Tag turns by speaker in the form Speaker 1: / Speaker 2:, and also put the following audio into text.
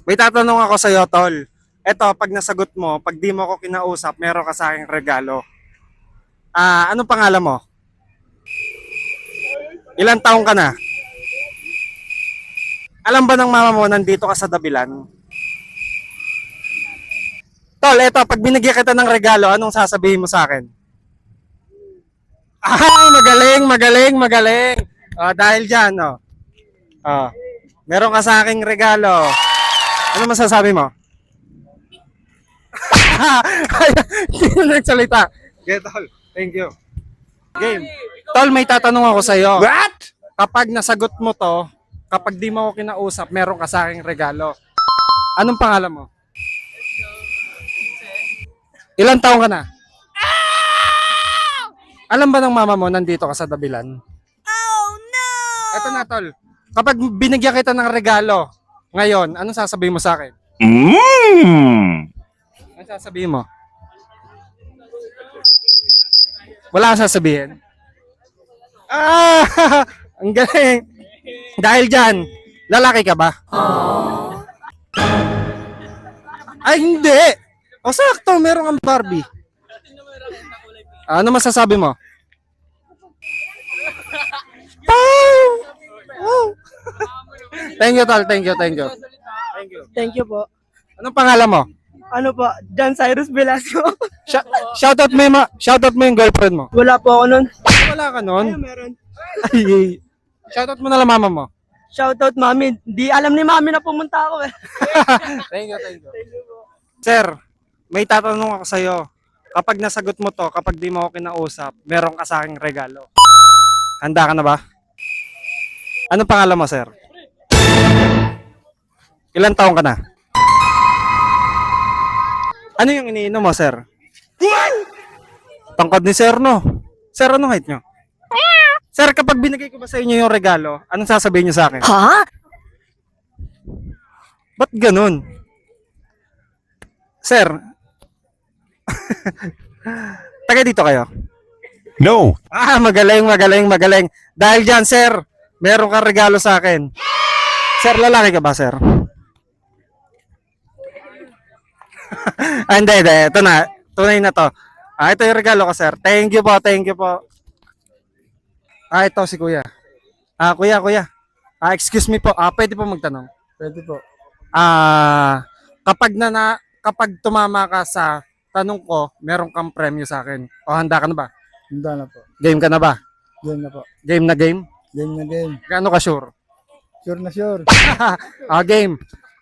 Speaker 1: May tatanong ako sa iyo, tol. Eto, pag nasagot mo, pag di mo ako kinausap, meron ka sa aking regalo. Anong pangalan mo? Ilang taong ka na? Alam ba ng mama mo nandito ka sa Dabilan? Tol, eto, pag binigyan kita ng regalo, anong sasabihin mo sa akin? Ay, magaling, magaling, magaling. Dahil dyan, oh. Oh, meron ka sa aking regalo. Ano masasabi mo? Hindi na nagsalita. Okay, tol. Thank you. Game. Tol, may tatanong ako sa iyo.
Speaker 2: What?
Speaker 1: Kapag nasagot mo to, kapag di mo ako kinausap, meron ka sa aking regalo. Anong pangalan mo? Ilang taong ka na? Alam ba ng mama mo nandito ka sa Dabilan?
Speaker 3: Oh no!
Speaker 1: Eto na, tol. Kapag binigyan kita ng regalo, ngayon, anong sasabihin mo sa akin? Anong sasabihin mo? Wala kang sasabihin? Ang galing. Dahil dyan, lalaki ka ba? Ay, hindi. O sakto, meron kang Barbie. Ano masasabi mo? Wow. Thank you, tol. Thank you, thank you. Thank you.
Speaker 4: Thank you po.
Speaker 1: Anong pangalan mo?
Speaker 4: Ano po, John Cyrus Velasco.
Speaker 1: Shoutout mo shoutout mo yung girlfriend mo.
Speaker 4: Wala po ako nun.
Speaker 1: Wala ka nun.
Speaker 4: Meron.
Speaker 1: Ay, shoutout mo na lang mama mo.
Speaker 4: Shoutout mami. Di alam ni mami na pumunta ako eh.
Speaker 1: Thank you, thank you. Sir, may tatanong ako sa'yo. Kapag nasagot mo to, kapag di mo ako kinausap, meron ka sa aking regalo. Handa ka na ba? Anong pangalan mo, sir? Ilang taong ka na? Ano yung iniinom mo, sir? Tangkad ni sir, no? Sir, anong height nyo? Sir, kapag binigay ko ba sa inyo yung regalo, anong sasabihin nyo sa akin?
Speaker 3: Huh?
Speaker 1: Ba't ganun? Sir, taga dito kayo?
Speaker 2: No.
Speaker 1: Magaling, magaling, magaling. Dahil dyan, sir, meron kang regalo sa akin. Sir, lalaki ka ba, sir? Hindi, hindi. Ito na. Tunay na to. Ito yung regalo ko, sir. Thank you po, thank you po. Ito si kuya. Kuya. Excuse me po. Pwede po magtanong?
Speaker 4: Pwede po.
Speaker 1: Kapag tumama ka sa tanong ko, meron kang premyo sa akin. O handa ka na ba?
Speaker 4: Handa na po.
Speaker 1: Game ka na ba?
Speaker 4: Game na po.
Speaker 1: Game na game?
Speaker 4: Game na game.
Speaker 1: Gaano ka sure?
Speaker 4: Sure na sure.
Speaker 1: Game.